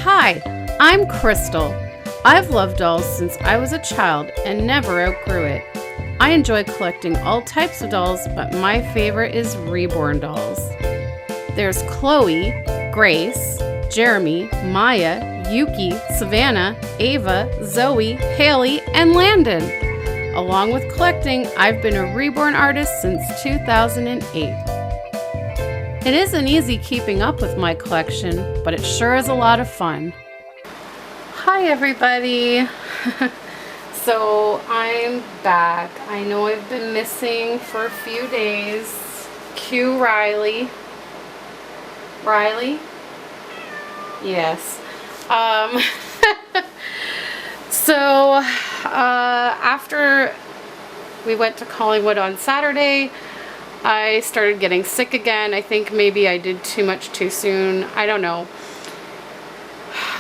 Hi, I'm Krystle. I've loved dolls since I was a child and never outgrew it. I enjoy collecting all types of dolls, but my favorite is Reborn dolls. There's Chloe, Grace, Jeremy, Maya, Yuki, Savannah, Ava, Zoe, Haley, and Landon. Along with collecting, I've been a Reborn artist since 2008. It isn't easy keeping up with my collection, but it sure is a lot of fun. Hi everybody! So I'm back. I know I've been missing for a few days. Cue Riley. Riley? Yes. So after we went to Collingwood on Saturday, I started getting sick again. I think maybe I did too much too soon. I don't know.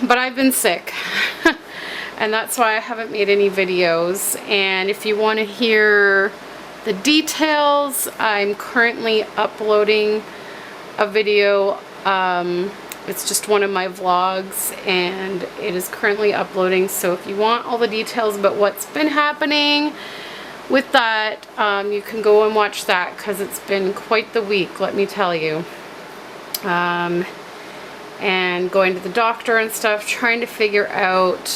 But I've been sick. And that's why I haven't made any videos. And if you want to hear the details, I'm currently uploading a video. It's just one of my vlogs and it is currently uploading. So if you want all the details about what's been happening with that, you can go and watch that because it's been quite the week, let me tell you. And going to the doctor and stuff, trying to figure out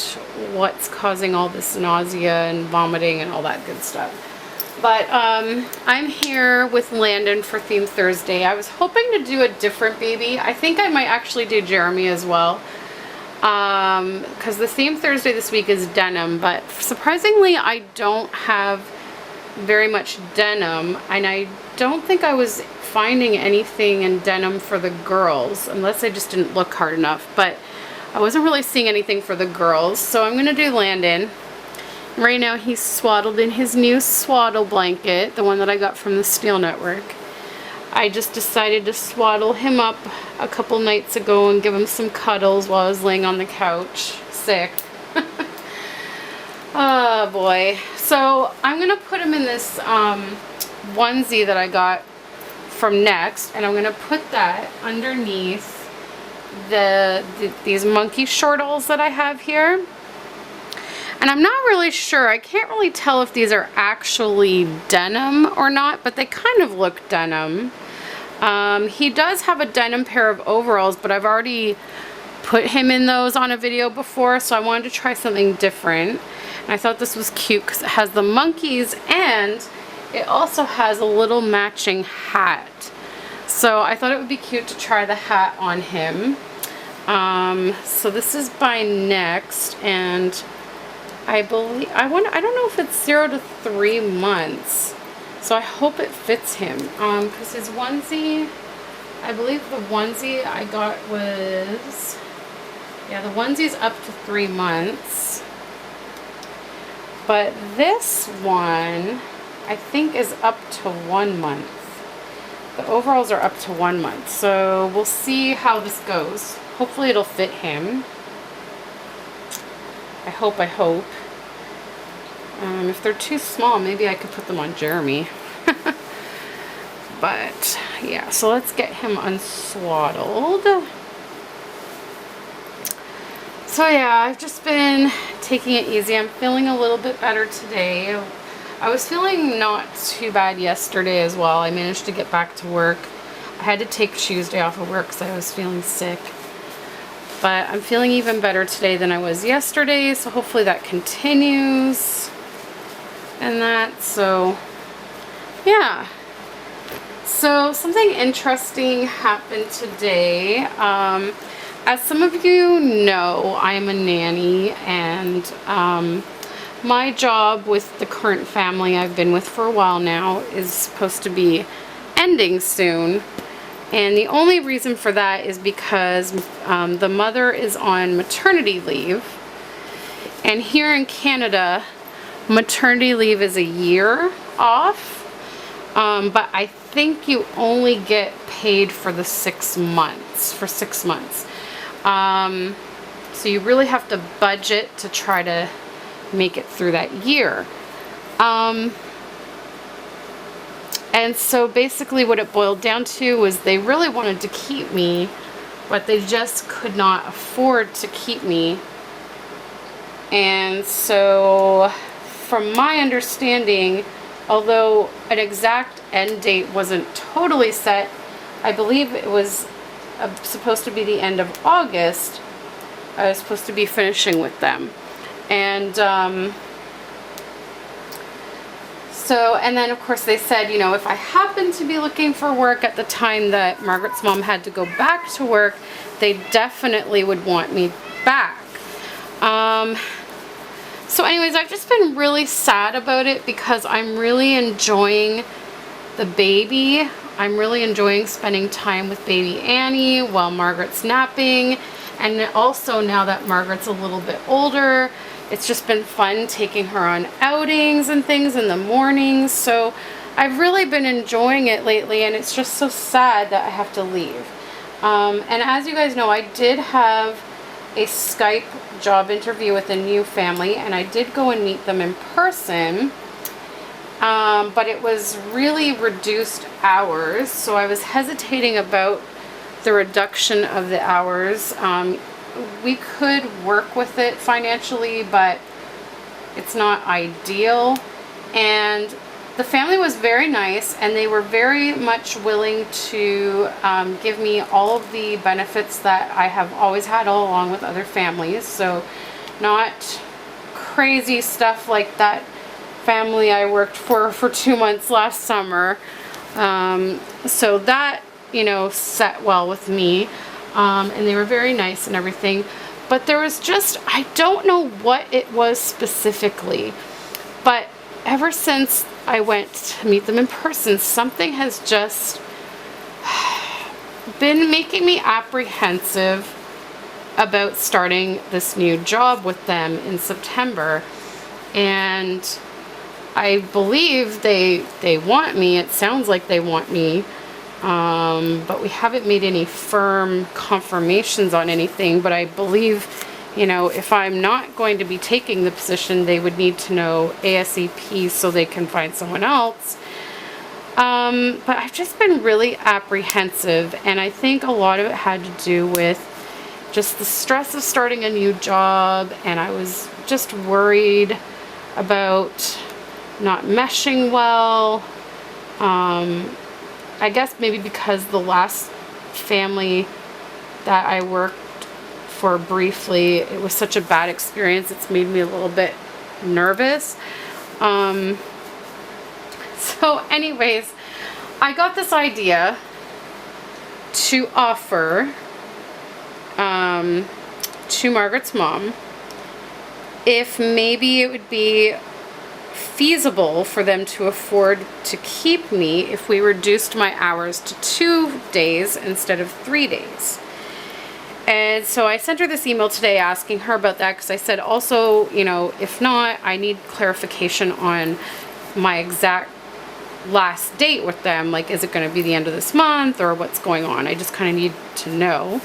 what's causing all this nausea and vomiting and all that good stuff. But I'm here with Landon for Theme Thursday. I was hoping to do a different baby. I think I might actually do Jeremy as well. Because the Theme Thursday this week is Denim, but surprisingly I don't have very much denim, and I don't think I was finding anything in denim for the girls, unless I just didn't look hard enough, but I wasn't really seeing anything for the girls. So I'm gonna do Landon. Right now he's swaddled in his new swaddle blanket, the one that I got from the Steel Network. I just decided to swaddle him up a couple nights ago and give him some cuddles while I was laying on the couch sick. Oh boy. So I'm gonna put him in this onesie that I got from Next, and I'm gonna put that underneath these monkey shortles that I have here. And I'm not really sure, I can't really tell if these are actually denim or not, but they kind of look denim. He does have a denim pair of overalls, but I've already put him in those on a video before, so I wanted to try something different. And I thought this was cute because it has the monkeys and it also has a little matching hat. So I thought it would be cute to try the hat on him. So this is by Next, and I believe, I don't know if it's 0 to 3 months. So I hope it fits him. Because his onesie, I believe the onesie I got was, yeah, the onesie's up to 3 months. But this one, I think, is up to 1 month. The overalls are up to 1 month. So we'll see how this goes. Hopefully it'll fit him. I hope. If they're too small, maybe I could put them on Jeremy. But yeah, so let's get him unswaddled. So yeah, I've just been taking it easy. I'm feeling a little bit better today. I was feeling not too bad yesterday as well. I managed to get back to work. I had to take Tuesday off of work because I was feeling sick. But I'm feeling even better today than I was yesterday, so hopefully that continues. And that, so yeah. So something interesting happened today. As some of you know, I am a nanny, and my job with the current family I've been with for a while now is supposed to be ending soon. And the only reason for that is because the mother is on maternity leave. And here in Canada, maternity leave is a year off. But I think you only get paid for the 6 months, for 6 months. So you really have to budget to try to make it through that year. And so basically what it boiled down to was they really wanted to keep me but they just could not afford to keep me. And so from my understanding, although an exact end date wasn't totally set, I believe it was supposed to be the end of August. I was supposed to be finishing with them. And and then of course they said, you know, if I happened to be looking for work at the time that Margaret's mom had to go back to work, they definitely would want me back. So anyways, I've just been really sad about it because I'm really enjoying the baby. I'm really enjoying spending time with baby Annie while Margaret's napping. And also now that Margaret's a little bit older, it's just been fun taking her on outings and things in the mornings. So I've really been enjoying it lately, and it's just so sad that I have to leave. And as you guys know, I did have a Skype job interview with a new family, and I did go and meet them in person. But it was really reduced hours, so I was hesitating about the reduction of the hours. We could work with it financially, but it's not ideal. And the family was very nice, and they were very much willing to give me all of the benefits that I have always had all along with other families. So not crazy stuff like that family I worked for 2 months last summer. So that, you know, set well with me. And they were very nice and everything. But there was just, I don't know what it was specifically, but ever since I went to meet them in person, something has just been making me apprehensive about starting this new job with them in September. And I believe they want me. It sounds like they want me. But we haven't made any firm confirmations on anything. But I believe, you know, if I'm not going to be taking the position, they would need to know ASAP so they can find someone else. But I've just been really apprehensive, and I think a lot of it had to do with just the stress of starting a new job, and I was just worried about not meshing well. I guess maybe because the last family that I worked for briefly, it was such a bad experience, it's made me a little bit nervous. So anyways, I got this idea to offer to Margaret's mom if maybe it would be feasible for them to afford to keep me if we reduced my hours to 2 days instead of 3 days. And so I sent her this email today asking her about that, because I said also, you know, if not, I need clarification on my exact last date with them. Like, is it going to be the end of this month or what's going on? I just kind of need to know.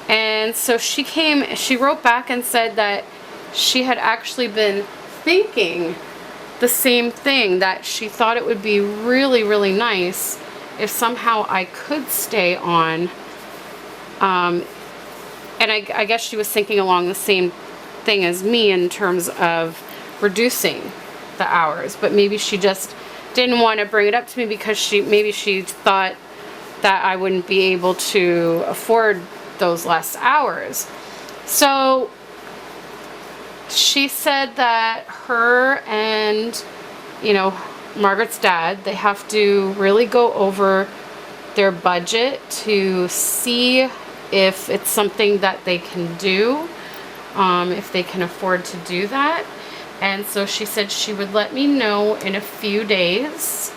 And so she wrote back and said that she had actually been thinking the same thing, that she thought it would be really, really nice if somehow I could stay on. And I guess she was thinking along the same thing as me in terms of reducing the hours, but maybe she just didn't want to bring it up to me because maybe she thought that I wouldn't be able to afford those less hours. So she said that her and, you know, Margaret's dad, they have to really go over their budget to see if it's something that they can do, if they can afford to do that. And so she said she would let me know in a few days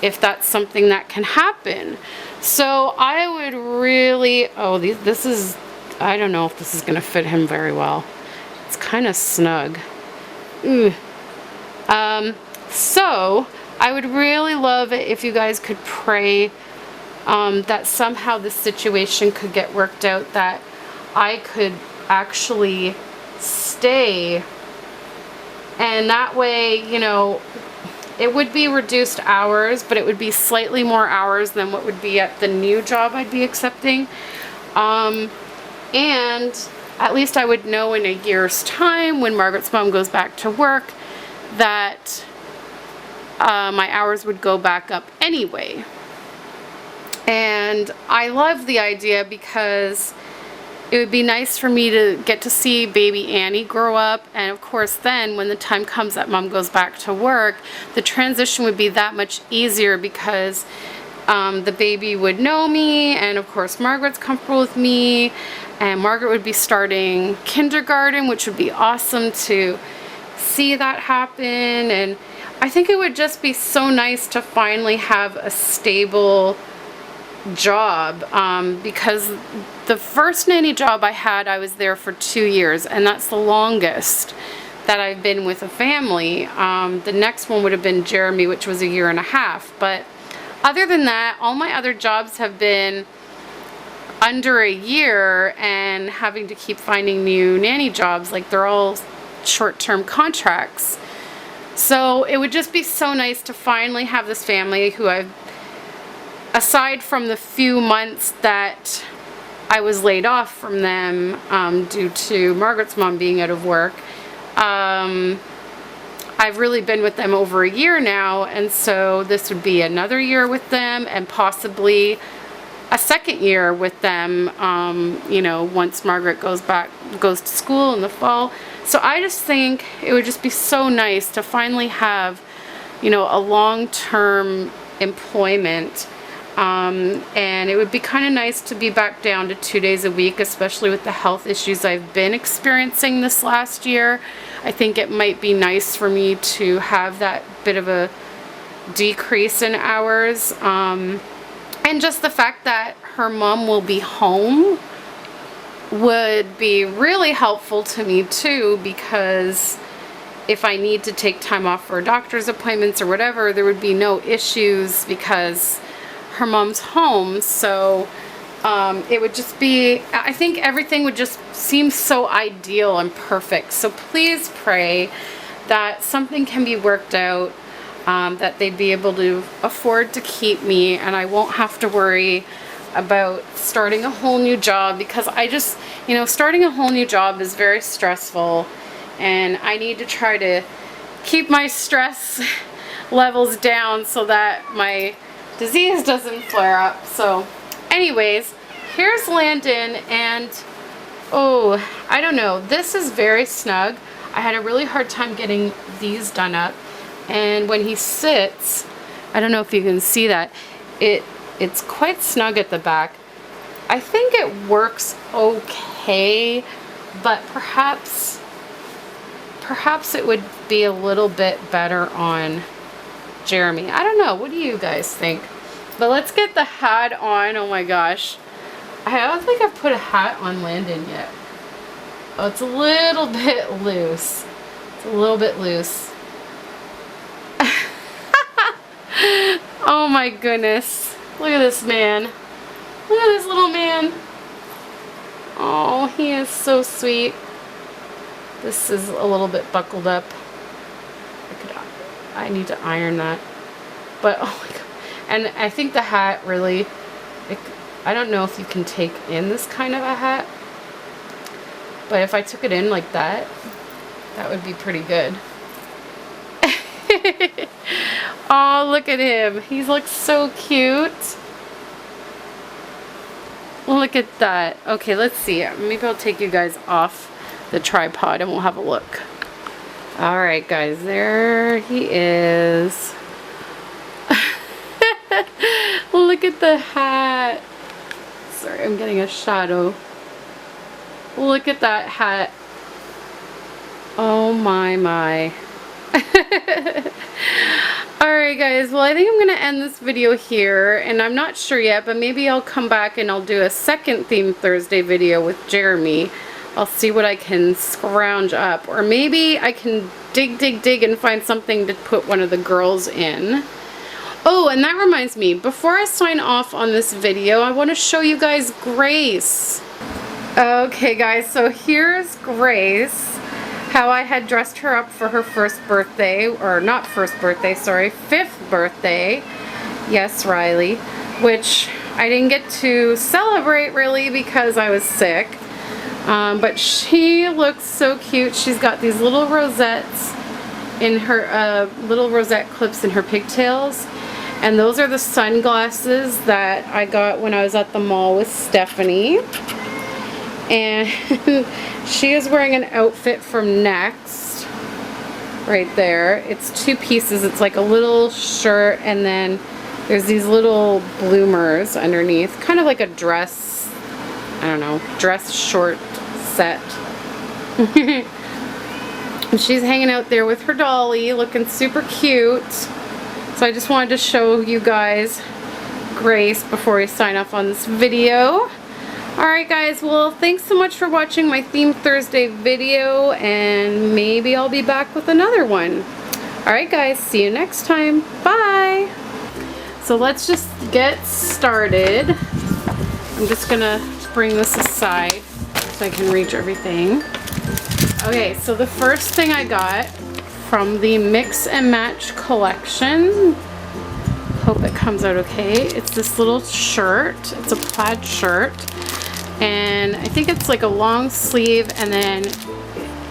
if that's something that can happen. So I would really, this is, I don't know if this is going to fit him very well. It's kind of snug. So I would really love it if you guys could pray that somehow this situation could get worked out, that I could actually stay. And that way, you know, it would be reduced hours, but it would be slightly more hours than what would be at the new job I'd be accepting. And at least I would know in a year's time when Margaret's mom goes back to work that my hours would go back up anyway. And I love the idea because it would be nice for me to get to see baby Annie grow up, and of course then when the time comes that mom goes back to work, the transition would be that much easier because the baby would know me, and of course Margaret's comfortable with me, and Margaret would be starting kindergarten, which would be awesome to see that happen. And I think it would just be so nice to finally have a stable job, because the first nanny job I had, I was there for 2 years, and that's the longest that I've been with a family. The next one would have been Jeremy, which was 1.5 years. But other than that, all my other jobs have been under 1 year, and having to keep finding new nanny jobs, like they're all short-term contracts. So it would just be so nice to finally have this family who I've, aside from the few months that I was laid off from them due to Margaret's mom being out of work, I've really been with them over 1 year now, and so this would be another year with them, and possibly a second year with them, you know, once Margaret goes to school in the fall. So I just think it would just be so nice to finally have, you know, a long-term employment. And it would be kind of nice to be back down to 2 days a week, especially with the health issues I've been experiencing this last year. I think it might be nice for me to have that bit of a decrease in hours. And just the fact that her mom will be home would be really helpful to me too, because if I need to take time off for doctor's appointments or whatever, there would be no issues because her mom's home. So it would just be, I think everything would just seem so ideal and perfect. So please pray that something can be worked out, that they'd be able to afford to keep me, and I won't have to worry about starting a whole new job, because I just, you know, starting a whole new job is very stressful, and I need to try to keep my stress levels down so that my disease doesn't flare up. So anyways, here's Landon, and oh, I don't know, this is very snug. I had a really hard time getting these done up, and when he sits, I don't know if you can see that, it's quite snug at the back. I think it works okay, but perhaps it would be a little bit better on Jeremy. I don't know, what do you guys think? But let's get the hat on. Oh my gosh, I don't think I've put a hat on Landon yet. Oh, it's a little bit loose. It's a little bit loose. Oh my goodness. Look at this man. Look at this little man. Oh, he is so sweet. This is a little bit buckled up. I need to iron that. But oh my god. And I think the hat really, I don't know if you can take in this kind of a hat. But if I took it in like that, that would be pretty good. Oh, look at him. He looks so cute. Look at that. Okay, let's see. Maybe I'll take you guys off the tripod and we'll have a look. Alright guys, there he is. Look at the hat. Sorry, I'm getting a shadow. Look at that hat. Oh my. Alright guys, well I think I'm going to end this video here, and I'm not sure yet, but maybe I'll come back and I'll do a second Theme Thursday video with Jeremy. I'll see what I can scrounge up, or maybe I can dig and find something to put one of the girls in. Oh, and that reminds me, before I sign off on this video, I want to show you guys Grace. Okay guys, so here's Grace. how I had dressed her up for her first birthday, or not first birthday, sorry, 5th birthday. Yes, Riley, which I didn't get to celebrate really because I was sick. But she looks so cute. She's got these little rosettes in her, little rosette clips in her pigtails. And those are the sunglasses that I got when I was at the mall with Stephanie. And she is wearing an outfit from Next right there. It's 2 pieces. It's like a little shirt and then there's these little bloomers underneath. Kind of like a dress, I don't know, dress short set. And she's hanging out there with her dolly, looking super cute. So I just wanted to show you guys Grace before we sign off on this video. Alright guys, well thanks so much for watching my Theme Thursday video, and maybe I'll be back with another one. Alright guys, see you next time. Bye! So let's just get started. I'm just gonna bring this aside so I can reach everything. Okay, so the first thing I got from the Mix and Match collection, hope it comes out okay, it's this little shirt. It's a plaid shirt, and I think it's like a long sleeve, and then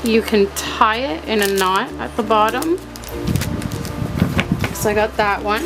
you can tie it in a knot at the bottom. So I got that one.